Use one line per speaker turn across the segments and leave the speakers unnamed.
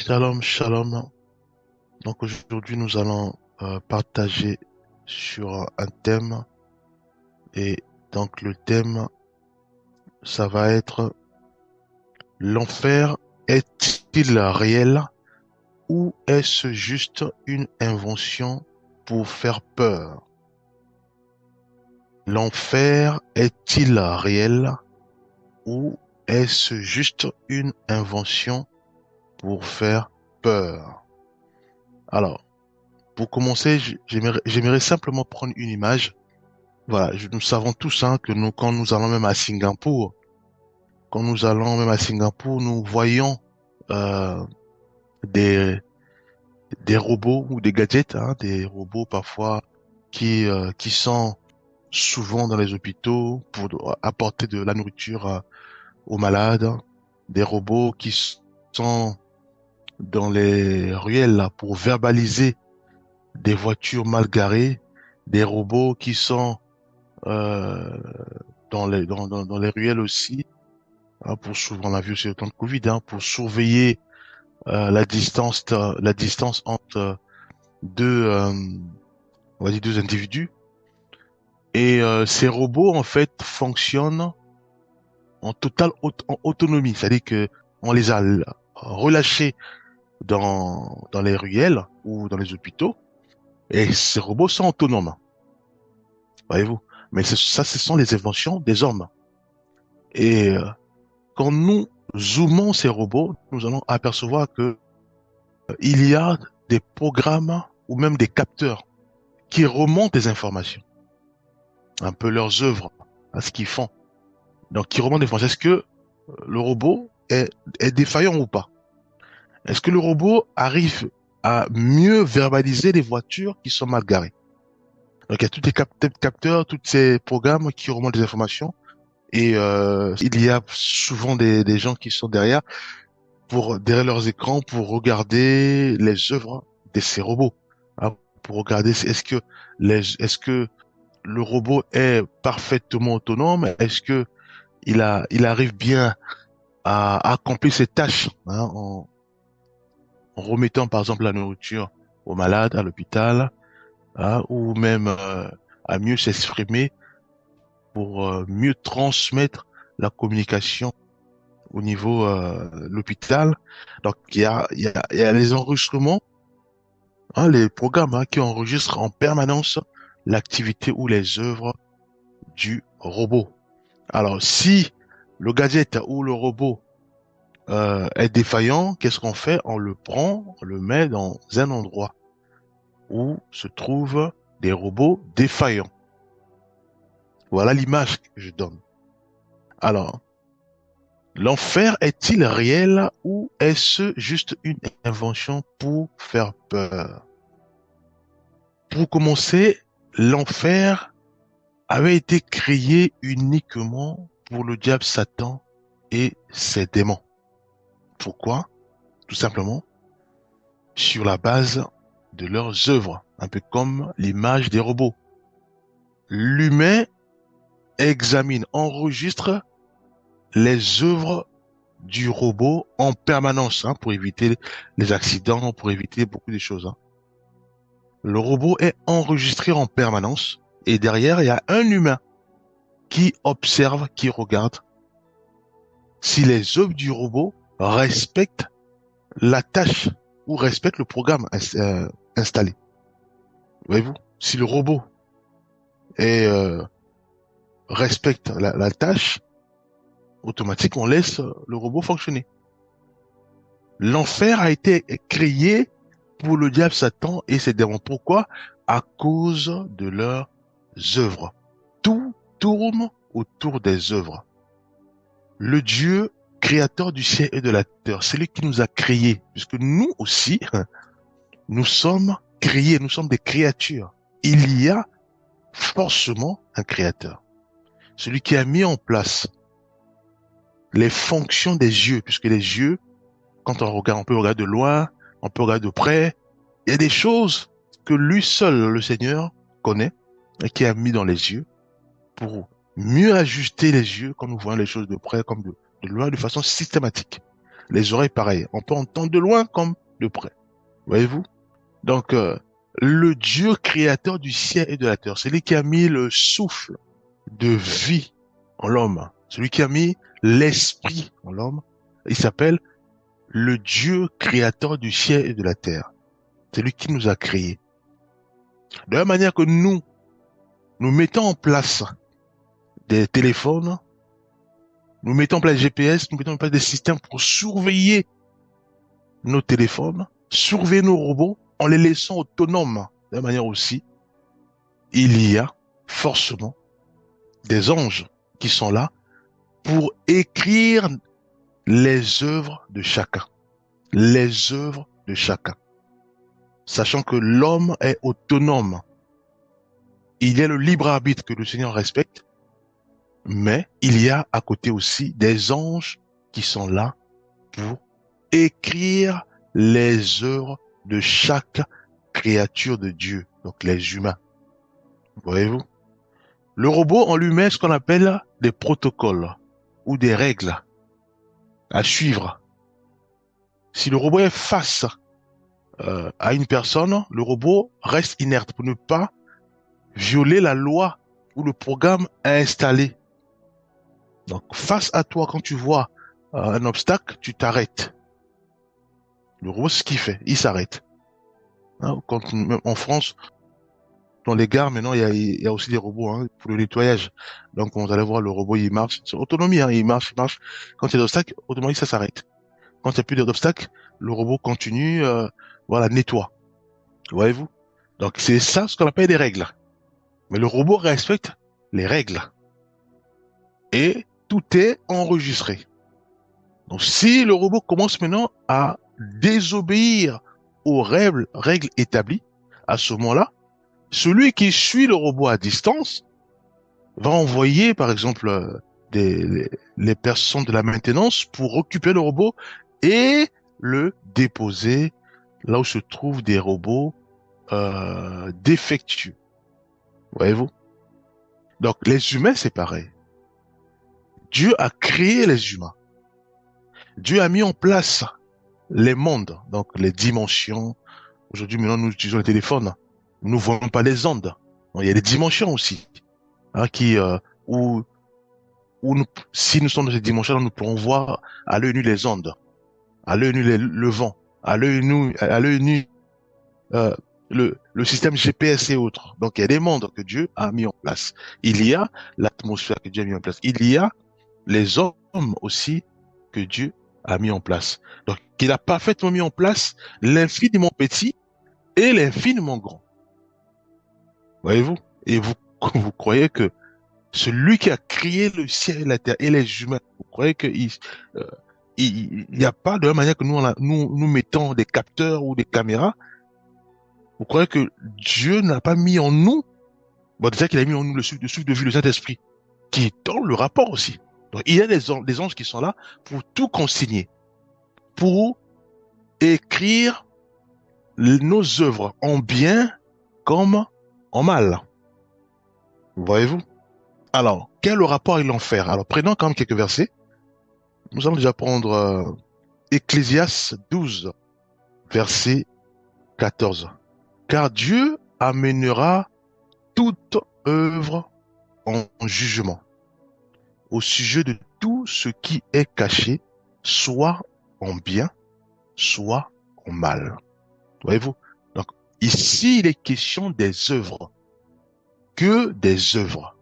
Shalom, shalom. Donc aujourd'hui, nous allons partager sur un thème. Et donc le thème, ça va être: l'enfer est-il réel ou est-ce juste une invention pour faire peur? L'enfer est-il réel ou est-ce juste une invention pour faire peur? Alors, pour commencer, j'aimerais simplement prendre une image. Voilà, nous savons tous hein, que quand nous allons même à Singapour, nous voyons euh, des, des robots ou des gadgets, hein, des robots parfois qui sont souvent dans les hôpitaux pour apporter de la nourriture aux malades, des robots sont dans les ruelles là, pour verbaliser des voitures mal garées, des robots qui sont euh, dans les ruelles aussi, hein, pour souvent on l'a vu aussi au temps de Covid, hein, pour surveiller la distance entre deux, on va dire deux individus. Et ces robots en fait fonctionnent en en autonomie, c'est-à-dire que on les a relâchés dans les ruelles ou dans les hôpitaux, et ces robots sont autonomes, voyez-vous. Mais ça, ce sont les inventions des hommes. Et quand nous zoomons ces robots, nous allons apercevoir que il y a des programmes ou même des capteurs qui remontent des informations, un peu leurs œuvres, à ce qu'ils font. Donc, qui remontent des informations. Est-ce que le robot est défaillant ou pas? Est-ce que le robot arrive à mieux verbaliser les voitures qui sont mal garées? Donc, il y a tous les capteurs, tous ces programmes qui remontent des informations. Et il y a souvent des gens qui sont derrière leurs écrans pour regarder les œuvres de ces robots, hein, pour regarder est-ce que le robot est parfaitement autonome, est-ce que il arrive bien à accomplir ses tâches, hein, en remettant par exemple la nourriture aux malades à l'hôpital, hein, ou même à mieux s'exprimer pour mieux transmettre la communication au niveau de l'hôpital. Donc il y a les enregistrements, hein, les programmes hein, qui enregistrent en permanence l'activité ou les œuvres du robot. Alors, si le gadget ou le robot est défaillant, qu'est-ce qu'on fait? On le prend, on le met dans un endroit où se trouvent des robots défaillants. Voilà l'image que je donne. Alors, l'enfer est-il réel ou est-ce juste une invention pour faire peur? Pour commencer, l'enfer avait été créé uniquement pour le diable Satan et ses démons. Pourquoi? Tout simplement sur la base de leurs œuvres, un peu comme l'image des robots. L'humain examine, enregistre les œuvres du robot en permanence, hein, pour éviter les accidents, pour éviter beaucoup de choses, hein. Le robot est enregistré en permanence et derrière, il y a un humain qui observe, qui regarde si les œuvres du robot respectent la tâche ou respectent le programme installé. Voyez-vous, si le robot respecte la tâche, automatiquement on laisse le robot fonctionner. L'enfer a été créé pour le diable Satan et ses démons. Pourquoi? À cause de leurs œuvres. Tout tourne autour des œuvres. Le Dieu créateur du ciel et de la terre, c'est lui qui nous a créés, puisque nous aussi, nous sommes créés, nous sommes des créatures. Il y a forcément un créateur. Celui qui a mis en place les fonctions des yeux, puisque les yeux, quand on regarde, on peut regarder de loin, on peut regarder de près. Il y a des choses que lui seul, le Seigneur, connaît et qui a mis dans les yeux pour mieux ajuster les yeux quand nous voyons les choses de près comme de loin, de façon systématique. Les oreilles, pareil. On peut entendre de loin comme de près. Voyez-vous? Donc, le Dieu créateur du ciel et de la terre, c'est lui qui a mis le souffle de vie en l'homme, celui qui a mis l'esprit en l'homme, il s'appelle le Dieu créateur du ciel et de la terre. C'est lui qui nous a créés. De la manière que nous mettons en place des téléphones, nous mettons en place des GPS, nous mettons en place des systèmes pour surveiller nos téléphones, surveiller nos robots en les laissant autonomes. De la manière aussi, il y a forcément des anges qui sont là pour écrire les œuvres de chacun. Les œuvres de chacun. Sachant que l'homme est autonome. Il y a le libre arbitre que le Seigneur respecte, mais il y a à côté aussi des anges qui sont là pour écrire les œuvres de chaque créature de Dieu, donc les humains. Voyez-vous? Le robot en lui met ce qu'on appelle des protocoles ou des règles à suivre. Si le robot est face à une personne, le robot reste inerte pour ne pas violer la loi ou le programme installé. Donc, face à toi, quand tu vois un obstacle, tu t'arrêtes. Le robot, c'est ce qu'il fait, il s'arrête. Hein, quand, même en France, dans les gares, maintenant, il y a aussi des robots hein, pour le nettoyage. Donc, on allait voir le robot, il marche. C'est autonomie, hein, il marche, il marche. Quand il y a des obstacles, automatiquement, ça s'arrête. Quand il n'y a plus d'obstacles, le robot continue, voilà, nettoie. Voyez-vous? Donc, c'est ça ce qu'on appelle des règles. Mais le robot respecte les règles. Et tout est enregistré. Donc, si le robot commence maintenant à désobéir aux règles établies, à ce moment-là, celui qui suit le robot à distance va envoyer, par exemple, les personnes de la maintenance pour récupérer le robot et le déposer là où se trouvent des robots défectueux. Voyez-vous? Donc, les humains, c'est pareil. Dieu a créé les humains. Dieu a mis en place les mondes, donc les dimensions. Aujourd'hui, maintenant, nous utilisons le téléphone. Nous ne voyons pas les ondes. Donc, il y a des dimensions aussi, hein, où, si nous sommes dans ces dimensions, nous pourrons voir à l'œil nu les ondes, à l'œil nu le vent, à l'œil nu euh, le système GPS et autres. Donc, il y a des mondes que Dieu a mis en place. Il y a l'atmosphère que Dieu a mis en place. Il y a les hommes aussi que Dieu a mis en place. Donc, il a parfaitement mis en place l'infiniment petit et l'infiniment grand. Voyez-vous? Et vous croyez que celui qui a créé le ciel et la terre et les humains, vous croyez qu'il il n'y a pas de la manière que nous mettons des capteurs ou des caméras, vous croyez que Dieu n'a pas mis en nous, bon, déjà qu'il a mis en nous le souffle de vie, le Saint-Esprit, qui est dans le rapport aussi. Donc, il y a des anges qui sont là pour tout consigner, pour écrire nos œuvres en bien comme en mal. Voyez-vous? Alors, quel est le rapport avec l'enfer? Alors, prenons quand même quelques versets. Nous allons déjà prendre Ecclésiaste 12, verset 14. Car Dieu amènera toute œuvre en jugement au sujet de tout ce qui est caché, soit en bien, soit en mal. Voyez-vous? Donc, ici, il est question des œuvres. Que des œuvres.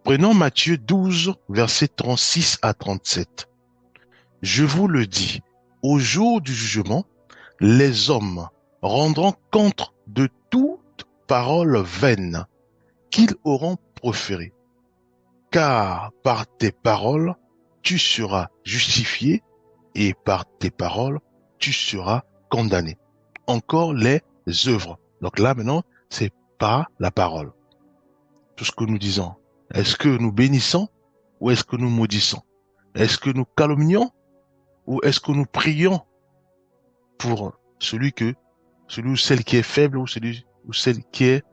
Prenons Matthieu 12, versets 36 à 37. Je vous le dis, au jour du jugement, les hommes rendront compte de toute parole vaine qu'ils auront proférée. Car par tes paroles, tu seras justifié et par tes paroles, tu seras condamné. Encore les œuvres. Donc là, maintenant, c'est pas la parole. Tout ce que nous disons. Est-ce que nous bénissons ou est-ce que nous maudissons? Est-ce que nous calomnions ou est-ce que nous prions pour celui ou celle qui est faible ou celui ou celle qui est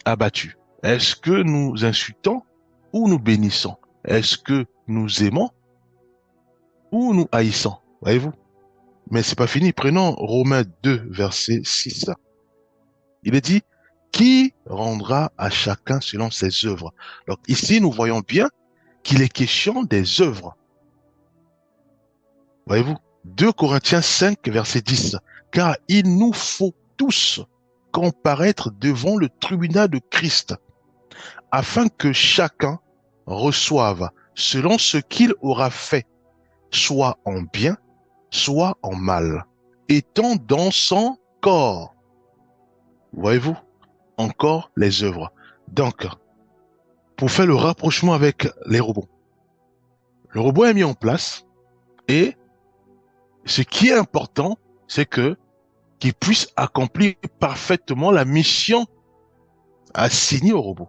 abattu? Est-ce que nous insultons ou nous bénissons? Est-ce que nous aimons ou nous haïssons. Voyez-vous? Mais c'est pas fini. Prenons Romains 2, verset 6. Il est dit, qui rendra à chacun selon ses œuvres. Donc ici, nous voyons bien qu'il est question des œuvres. Voyez-vous? 2 Corinthiens 5, verset 10. Car il nous faut tous comparaître devant le tribunal de Christ, afin que chacun reçoive selon ce qu'il aura fait, soit en bien, soit en mal, étant dans son corps. Voyez-vous? Encore les œuvres. Donc, pour faire le rapprochement avec les robots, le robot est mis en place et ce qui est important, c'est que qu'il puisse accomplir parfaitement la mission assignée au robot.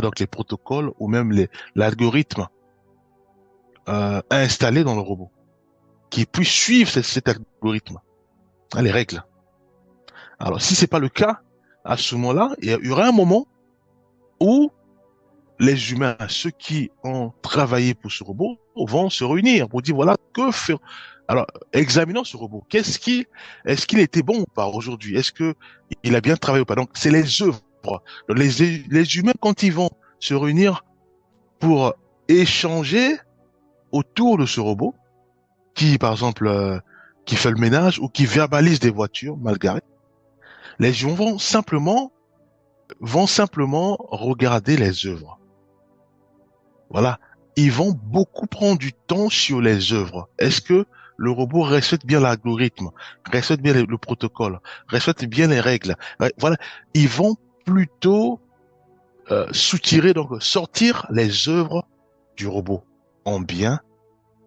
Donc les protocoles ou même l'algorithme installé dans le robot, qu'il puisse suivre cet algorithme, les règles. Alors si c'est pas le cas, à ce moment-là, il y aura un moment où les humains, ceux qui ont travaillé pour ce robot, vont se réunir pour dire voilà, que faire. Alors, examinons ce robot. Est-ce qu'il était bon ou pas aujourd'hui? Est-ce que il a bien travaillé ou pas? Donc, c'est les œuvres. Donc, les humains, quand ils vont se réunir pour échanger autour de ce robot, qui, par exemple, qui fait le ménage ou qui verbalise des voitures mal garées, les humains vont simplement regarder les œuvres. Voilà. Ils vont beaucoup prendre du temps sur les œuvres. Est-ce que le robot respecte bien l'algorithme, respecte bien le protocole, respecte bien les règles? Voilà. Ils vont plutôt soutirer, donc sortir les œuvres du robot, en bien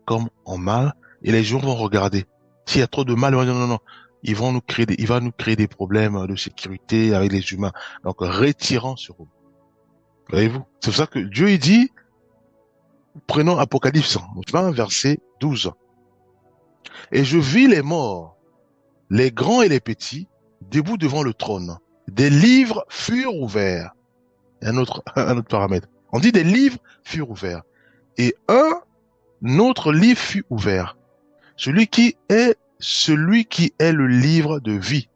comme en mal, et les gens vont regarder. S'il y a trop de mal, non, non, non. Il va nous créer des problèmes de sécurité avec les humains. Donc, retirant ce robot. Voyez-vous? C'est pour ça que Dieu, il dit, prenons Apocalypse 20, verset 12. Et je vis les morts, les grands et les petits, debout devant le trône. Des livres furent ouverts. Un autre paramètre. On dit des livres furent ouverts. Et un autre livre fut ouvert. Celui qui est le livre de vie.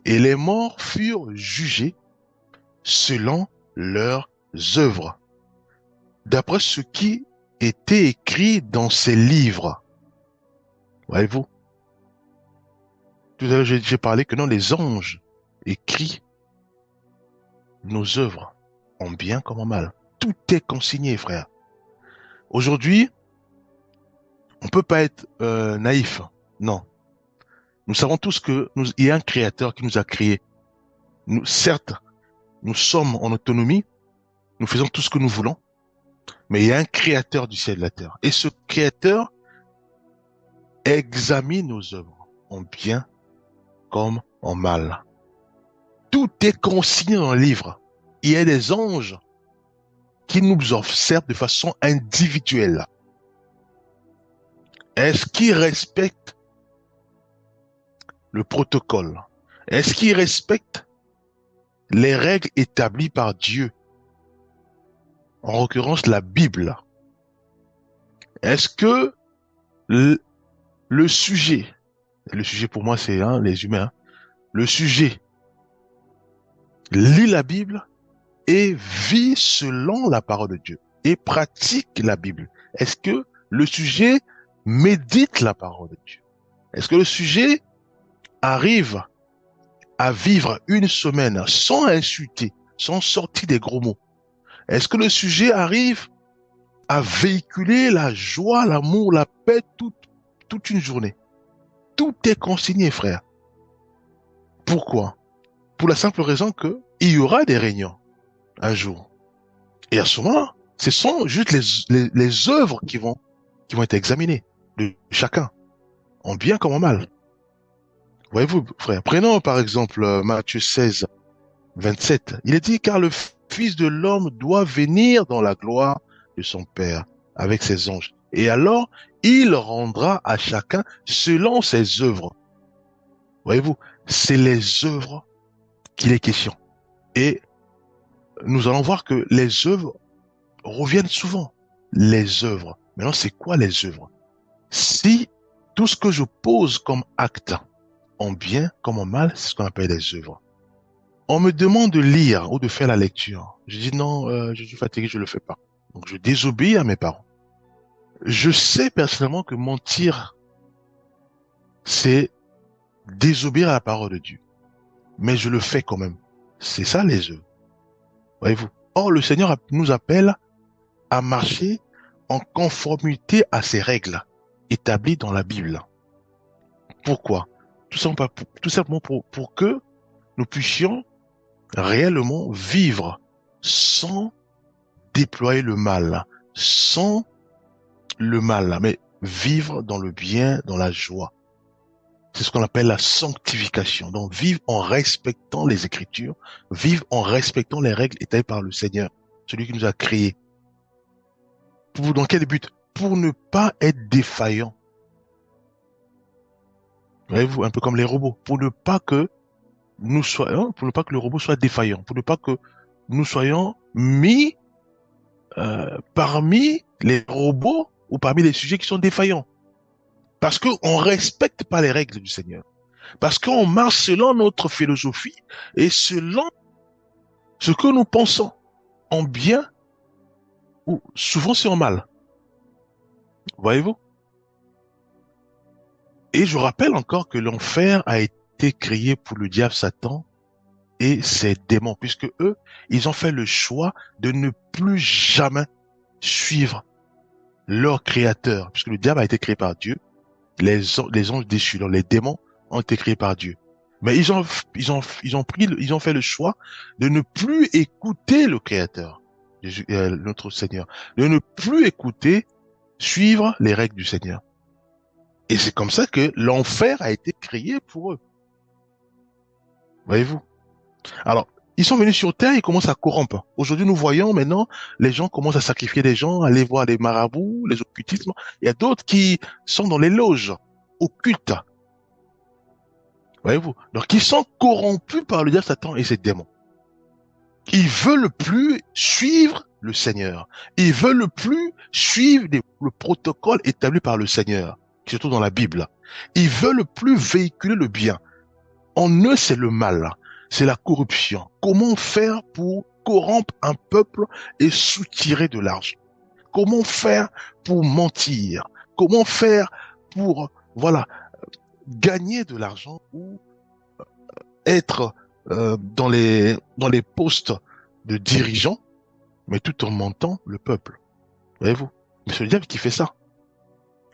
Et les morts furent jugés selon leurs œuvres, d'après ce qui était écrit dans ces livres. Voyez-vous? Tout à l'heure, j'ai parlé que non, les anges écrivent nos œuvres, en bien comme en mal. Tout est consigné, frère. Aujourd'hui, on peut pas être naïf. Non. Nous savons tous il y a un créateur qui nous a créés. Certes, nous sommes en autonomie, nous faisons tout ce que nous voulons, mais il y a un créateur du ciel et de la terre. Et ce créateur examine nos œuvres, en bien comme en mal. Tout est consigné dans le livre. Il y a des anges qui nous observent de façon individuelle. Est-ce qu'ils respectent le protocole? Est-ce qu'ils respectent les règles établies par Dieu? En l'occurrence, la Bible. Est-ce que le sujet pour moi c'est les humains, le sujet lit la Bible et vit selon la parole de Dieu et pratique la Bible? Est-ce que le sujet médite la parole de Dieu? Est-ce que le sujet arrive à vivre une semaine sans insulter, sans sortir des gros mots? Est-ce que le sujet arrive à véhiculer la joie, l'amour, la paix toute une journée? Tout est consigné, frère. Pourquoi? Pour la simple raison que il y aura des réunions un jour. Et à ce moment, ce sont juste les œuvres qui vont être examinées de chacun, en bien comme en mal. Voyez-vous, frère, prenons par exemple Matthieu 16, 27. Il est dit, car le Fils de l'homme doit venir dans la gloire de son Père avec ses anges. Et alors, il rendra à chacun selon ses œuvres. Voyez-vous, c'est les œuvres qu'il est question. Et nous allons voir que les œuvres reviennent souvent. Les œuvres. Maintenant, c'est quoi les œuvres? Si tout ce que je pose comme acte, en bien comme en mal, c'est ce qu'on appelle des œuvres. On me demande de lire ou de faire la lecture. Je dis non, je suis fatigué, je le fais pas. Donc je désobéis à mes parents. Je sais personnellement que mentir, c'est désobéir à la parole de Dieu. Mais je le fais quand même. C'est ça les œuvres. Voyez-vous. Or, le Seigneur nous appelle à marcher en conformité à ces règles établies dans la Bible. Pourquoi? Tout simplement pour que nous puissions réellement vivre sans déployer le mal, sans le mal, mais vivre dans le bien, dans la joie. C'est ce qu'on appelle la sanctification. Donc, vivre en respectant les Écritures, vivre en respectant les règles établies par le Seigneur, celui qui nous a créés. Dans quel but? Pour ne pas être défaillant. Voyez-vous, un peu comme les robots. Pour ne pas que pour ne pas que le robot soit défaillant, pour ne pas que nous soyons mis parmi les robots ou parmi les sujets qui sont défaillants. Parce qu'on ne respecte pas les règles du Seigneur. Parce qu'on marche selon notre philosophie et selon ce que nous pensons en bien ou souvent c'est en mal. Voyez-vous? Et je rappelle encore que l'enfer a été créé pour le diable Satan et ses démons, puisque eux, ils ont fait le choix de ne plus jamais suivre leur créateur, puisque le diable a été créé par Dieu, les anges déchus, donc les démons ont été créés par Dieu. Mais ils ont fait le choix de ne plus écouter le créateur, notre Seigneur, de ne plus écouter, suivre les règles du Seigneur. Et c'est comme ça que l'enfer a été créé pour eux. Voyez-vous? Alors, ils sont venus sur Terre, ils commencent à corrompre. Aujourd'hui, nous voyons maintenant, les gens commencent à sacrifier des gens, aller voir les marabouts, les occultismes. Il y a d'autres qui sont dans les loges occultes. Voyez-vous? Donc, ils sont corrompus par le diable Satan et ses démons. Ils veulent plus suivre le Seigneur. Ils veulent plus suivre le protocole établi par le Seigneur, surtout dans la Bible. Ils veulent plus véhiculer le bien. En eux, c'est le mal. C'est la corruption. Comment faire pour corrompre un peuple et soutirer de l'argent? Comment faire pour mentir? Comment faire pour, voilà, gagner de l'argent ou être dans les postes de dirigeants, mais tout en mentant le peuple. Voyez-vous? Mais c'est le diable qui fait ça.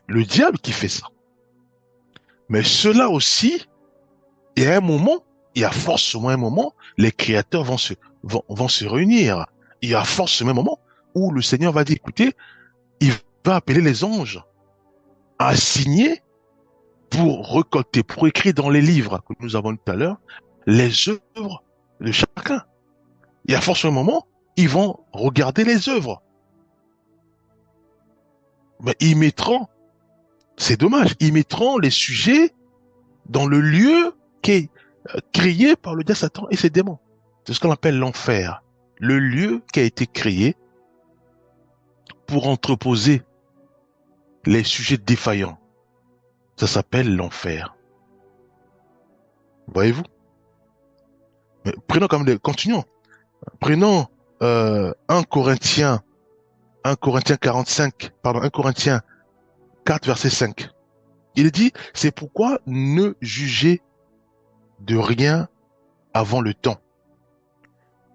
Le diable qui fait ça. Mais cela aussi, il y a un moment, il y a forcément un moment, les créateurs vont se réunir. Il y a forcément un moment où le Seigneur va dire, écoutez, il va appeler les anges à signer pour récolter, pour écrire dans les livres que nous avons tout à l'heure, les œuvres de chacun. Il y a forcément un moment, ils vont regarder les œuvres. Mais ils mettront, c'est dommage, ils mettront les sujets dans le lieu qui est créé par le diable Satan et ses démons. C'est ce qu'on appelle l'enfer. Le lieu qui a été créé pour entreposer les sujets défaillants. Ça s'appelle l'enfer. Voyez-vous? Mais prenons comme continuons. Prenons 1 Corinthiens 1 Corinthiens 4, verset 5. Il dit, c'est pourquoi ne jugez de rien avant le temps,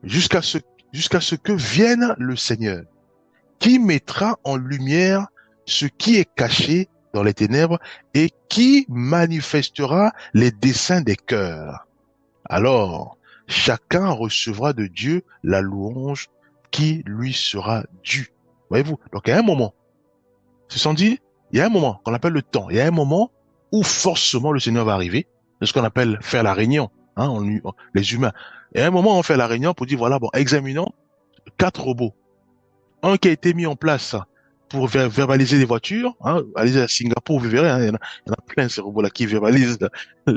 jusqu'à ce que vienne le Seigneur, qui mettra en lumière ce qui est caché dans les ténèbres et qui manifestera les desseins des cœurs. Alors, chacun recevra de Dieu la louange qui lui sera due. Voyez-vous? Donc, il y a un moment, ce sont dit, il y a un moment qu'on appelle le temps. Il y a un moment où forcément le Seigneur va arriver. C'est ce qu'on appelle faire la réunion, hein, les humains. Il y a un moment où on fait la réunion pour dire, voilà, bon, examinons 4 robots. Un qui a été mis en place pour verbaliser les voitures. Hein, allez à Singapour, vous verrez, hein, il y en a plein ces robots-là qui verbalisent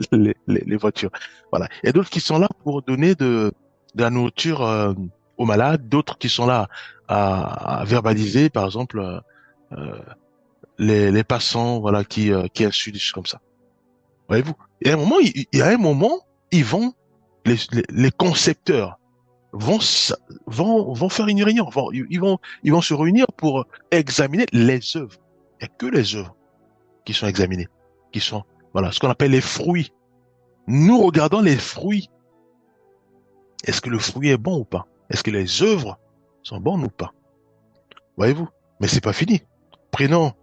les voitures. Voilà. Il y a d'autres qui sont là pour donner de la nourriture aux malades, d'autres qui sont là à verbaliser, par exemple, les passants, voilà, qui insultent, des choses comme ça. Voyez-vous? Et à un moment, il y a un moment, ils vont, les concepteurs vont, vont faire une réunion, ils vont se réunir pour examiner les œuvres. Il n'y a que les œuvres qui sont examinées, qui sont, voilà, ce qu'on appelle les fruits. Nous regardons les fruits. Est-ce que le fruit est bon ou pas? Est-ce que les œuvres sont bonnes ou pas? Voyez-vous? Mais c'est pas fini. Prenons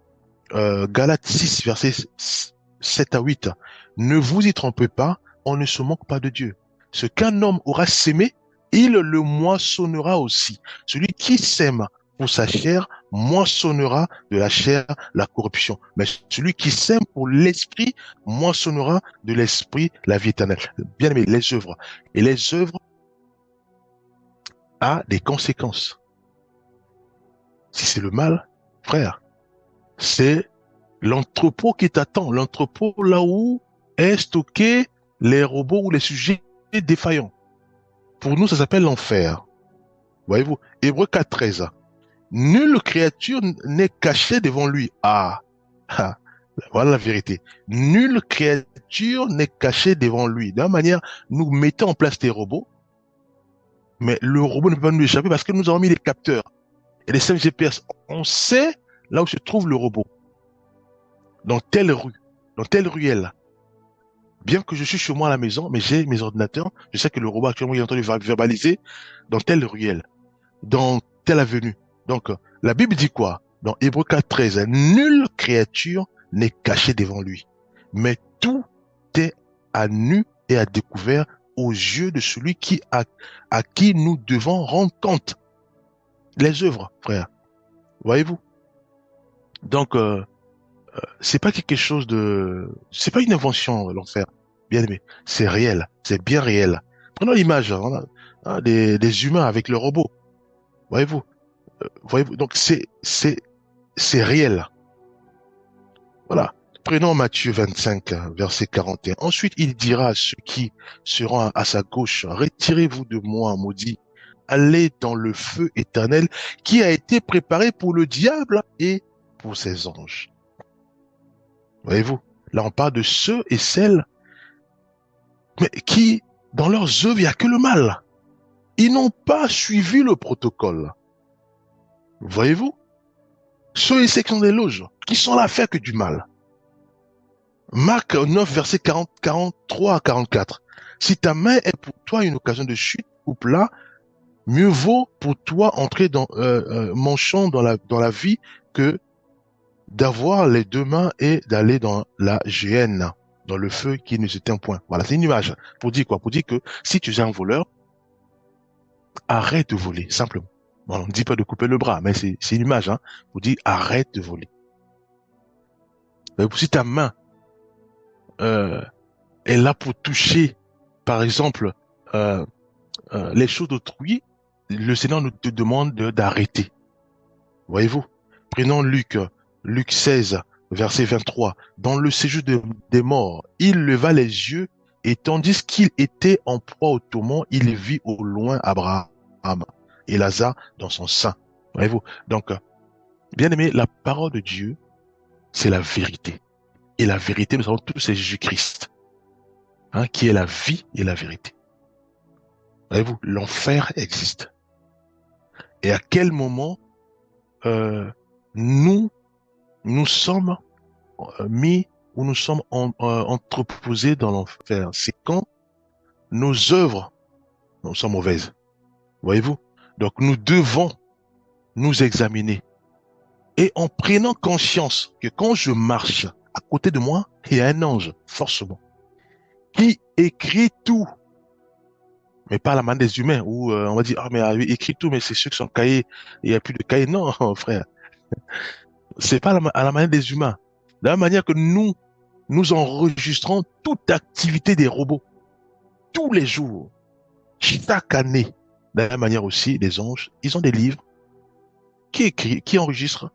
Galates 6, versets 7 à 8. Ne vous y trompez pas, on ne se moque pas de Dieu. Ce qu'un homme aura sémé, il le moissonnera aussi. Celui qui sème pour sa chair moissonnera de la chair la corruption. Mais celui qui sème pour l'esprit moissonnera de l'esprit la vie éternelle. Bien aimé, les œuvres. Et les œuvres ont des conséquences. Si c'est le mal, frère, c'est l'entrepôt qui t'attend, l'entrepôt là où est stocké les robots ou les sujets défaillants. Pour nous, ça s'appelle l'enfer. Voyez-vous, Hébreux 4:13. Nulle créature n'est cachée devant lui. Ah, voilà la vérité. Nulle créature n'est cachée devant lui. De la même manière, nous mettons en place des robots, mais le robot ne peut pas nous échapper parce que nous avons mis les capteurs et les 5 GPS. On sait là où se trouve le robot. Dans telle rue, dans telle ruelle. Bien que je suis chez moi à la maison, mais j'ai mes ordinateurs, je sais que le robot actuellement il est en train de verbaliser dans telle ruelle, dans telle avenue. Donc, la Bible dit quoi? Dans Hébreux 4:13, nulle créature n'est cachée devant lui, mais tout est à nu et à découvert aux yeux de celui à qui nous devons rendre compte. Les œuvres, frère. Voyez-vous? Donc, c'est pas quelque chose c'est pas une invention, l'enfer. Bien aimé. C'est réel. C'est bien réel. Prenons l'image, hein, des humains avec le robot. Voyez-vous? Voyez-vous? Donc, c'est réel. Voilà. Prenons Matthieu 25, verset 41. Ensuite, il dira à ceux qui seront à sa gauche, retirez-vous de moi, maudit. Allez dans le feu éternel qui a été préparé pour le diable et pour ses anges. Voyez-vous? Là, on parle de ceux et celles mais qui, dans leurs œuvres, il n'y a que le mal. Ils n'ont pas suivi le protocole. Voyez-vous? Ceux et celles qui sont des loges, qui sont là à faire que du mal. Marc 9, verset 43 à 44. Si ta main est pour toi une occasion de chute, coupe-la. Mieux vaut pour toi entrer dans manchant dans la vie que d'avoir les deux mains et d'aller dans la géhenne, dans le feu qui ne s'éteint point. Voilà, c'est une image. Pour dire quoi? Pour dire que si tu es un voleur, arrête de voler, simplement. Bon, on ne dit pas de couper le bras, mais c'est une image, hein. Pour dire arrête de voler. Mais si ta main est là pour toucher, par exemple, euh, les choses d'autrui, le Seigneur nous te demande d'arrêter. Voyez-vous? Prenons Luc 16, verset 23. Dans le séjour des morts, il leva les yeux et tandis qu'il était en proie au tourment, il vit au loin Abraham et Lazare dans son sein. Voyez-vous? Donc, bien aimé, la parole de Dieu, c'est la vérité. Et la vérité, nous savons tous, c'est Jésus-Christ, hein, qui est la vie et la vérité. Voyez-vous? L'enfer existe. Et à quel moment nous sommes mis ou nous sommes entreposés dans l'enfer? C'est quand nos œuvres sont mauvaises. Voyez-vous? Donc nous devons nous examiner. Et en prenant conscience que quand je marche, à côté de moi, il y a un ange, forcément, qui écrit tout. Mais pas à la manière des humains, où on va dire, ah mais il écrit tout, mais c'est ceux qui sont cahiers, il n'y a plus de cahiers. Non, frère. C'est pas à la manière des humains. De la manière que nous enregistrons toute activité des robots, tous les jours, chaque année. De la même manière aussi, les anges, ils ont des livres qui enregistrent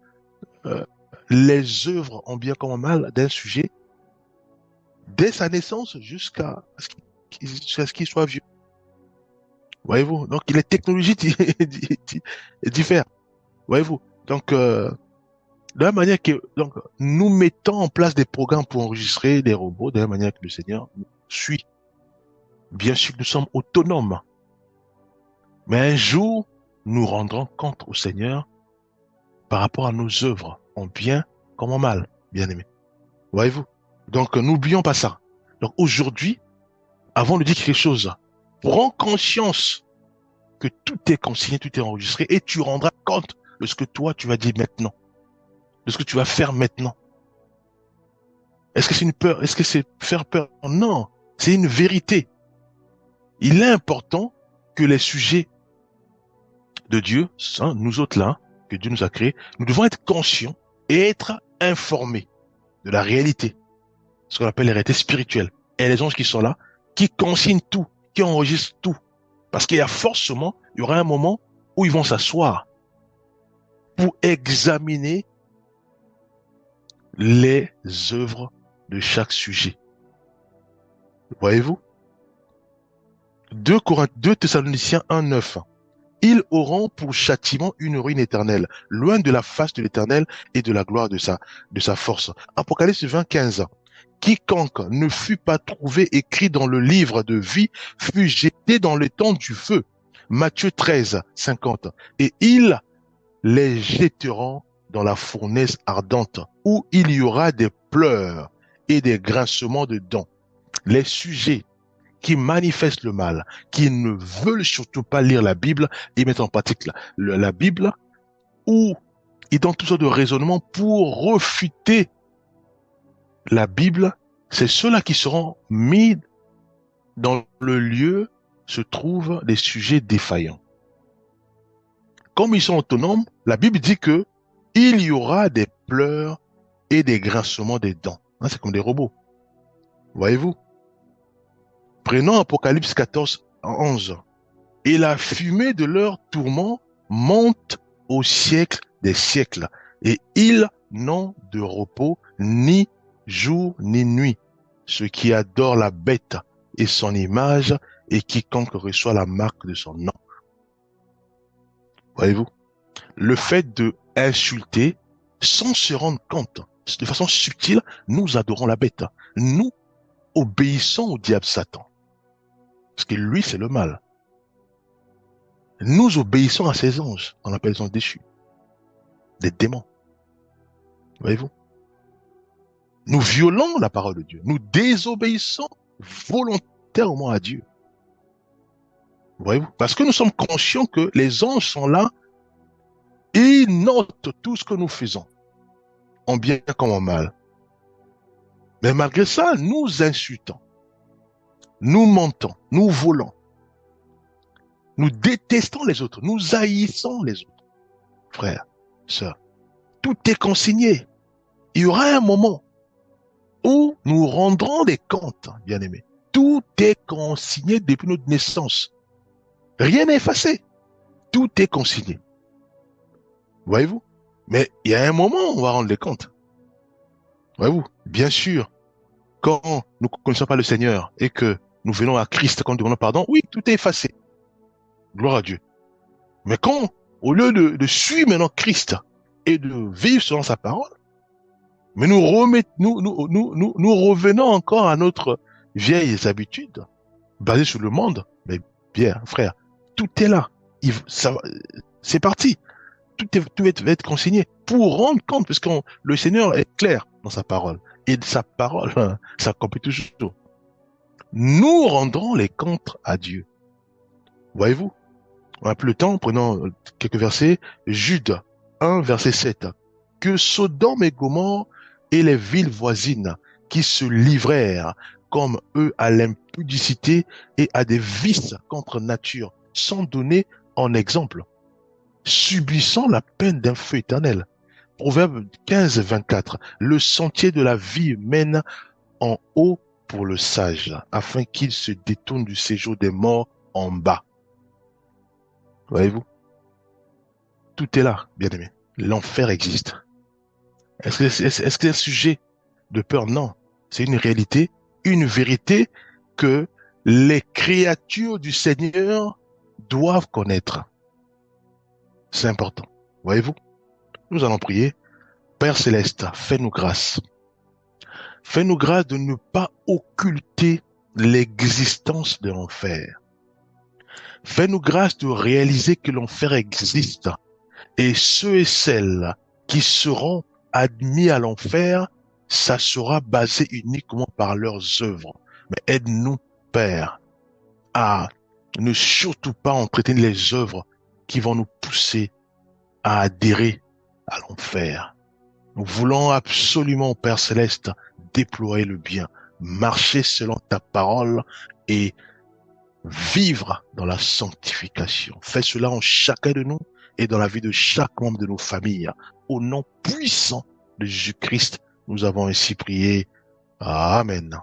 euh, les œuvres en bien comme en mal d'un sujet, dès sa naissance jusqu'à ce qu'il soit vieux. Voyez-vous? Donc, les technologies diffèrent. Voyez-vous? Donc, De la même manière que, donc, nous mettons en place des programmes pour enregistrer des robots, de la même manière que le Seigneur nous suit. Bien sûr que nous sommes autonomes, mais un jour, nous rendrons compte au Seigneur par rapport à nos œuvres, en bien comme en mal, bien aimé. Voyez-vous? Donc, n'oublions pas ça. Donc, aujourd'hui, avant de dire quelque chose, prends conscience que tout est consigné, tout est enregistré, et tu rendras compte de ce que toi, tu vas dire maintenant, de ce que tu vas faire maintenant. Est-ce que c'est une peur? Est-ce que c'est faire peur? Non, c'est une vérité. Il est important que les sujets de Dieu, hein, nous autres là, que Dieu nous a créés, nous devons être conscients et être informés de la réalité, ce qu'on appelle les réalités spirituelles. Et les anges qui sont là, qui consignent tout, qui enregistrent tout. Parce qu'il y a forcément, il y aura un moment où ils vont s'asseoir pour examiner les œuvres de chaque sujet. Voyez-vous? 2 Thessaloniciens 1:9. Ils auront pour châtiment une ruine éternelle, loin de la face de l'Éternel et de la gloire de sa force. Apocalypse 20:15. Quiconque ne fut pas trouvé écrit dans le livre de vie fut jeté dans le temps du feu. Matthieu 13:50. Et ils les jetteront dans la fournaise ardente, où il y aura des pleurs et des grincements de dents. Les sujets qui manifestent le mal, qui ne veulent surtout pas lire la Bible et mettre en pratique la Bible, ou ils donnent toutes sortes de raisonnements pour refuter la Bible, c'est ceux-là qui seront mis dans le lieu se trouvent des sujets défaillants. Comme ils sont autonomes, la Bible dit que il y aura des pleurs et des grincements des dents. Hein, c'est comme des robots. Voyez-vous? Prenons Apocalypse 14:11. Et la fumée de leur tourment monte au siècle des siècles. Et ils n'ont de repos ni jour ni nuit. Ceux qui adorent la bête et son image et quiconque reçoit la marque de son nom. Voyez-vous? Le fait de insulter sans se rendre compte, de façon subtile, nous adorons la bête. Nous obéissons au diable Satan. Parce que lui, c'est le mal. Nous obéissons à ces anges, on appelle les anges déchus, des démons. Voyez-vous? Nous violons la parole de Dieu. Nous désobéissons volontairement à Dieu. Voyez-vous? Parce que nous sommes conscients que les anges sont là et ils notent tout ce que nous faisons, en bien comme en mal. Mais malgré ça, nous insultons, nous mentons, nous volons, nous détestons les autres, nous haïssons les autres. Frères, sœurs, tout est consigné. Il y aura un moment où nous rendrons des comptes, bien-aimés. Tout est consigné depuis notre naissance. Rien n'est effacé. Tout est consigné. Voyez-vous? Mais il y a un moment où on va rendre les comptes. Voyez-vous? Bien sûr, quand nous ne connaissons pas le Seigneur et que nous venons à Christ, quand nous demandons pardon, oui, tout est effacé. Gloire à Dieu. Mais quand, au lieu de suivre maintenant Christ et de vivre selon sa parole, mais nous revenons encore à notre vieilles habitudes, basées sur le monde. Mais bien, frère, tout est là. C'est parti. Tout va être consigné pour rendre compte, parce que le Seigneur est clair dans sa parole. Et sa parole s'accomplit toujours. Nous rendrons les comptes à Dieu. Voyez-vous? On n'a plus le temps, prenons quelques versets. Jude 1, verset 7. Que Sodome et Gomorrhe et les villes voisines qui se livrèrent comme eux à l'impudicité et à des vices contre nature sont donnés en exemple, subissant la peine d'un feu éternel. Proverbe 15, 24. Le sentier de la vie mène en haut pour le sage, afin qu'il se détourne du séjour des morts en bas. Voyez-vous? Tout est là, bien aimé. L'enfer existe. Est-ce que c'est un sujet de peur? Non. C'est une réalité, une vérité que les créatures du Seigneur doivent connaître. C'est important. Voyez-vous? Nous allons prier Père céleste, fais-nous grâce. Fais-nous grâce de ne pas occulter l'existence de l'enfer. Fais-nous grâce de réaliser que l'enfer existe et ceux et celles qui seront admis à l'enfer, ça sera basé uniquement par leurs œuvres. Mais aide-nous, Père, à ne surtout pas entretenir les œuvres qui vont nous pousser à adhérer à l'enfer. Nous voulons absolument, Père Céleste, déployer le bien, marcher selon ta parole et vivre dans la sanctification. Fais cela en chacun de nous et dans la vie de chaque membre de nos familles. Au nom puissant de Jésus-Christ, nous avons ainsi prié. Amen.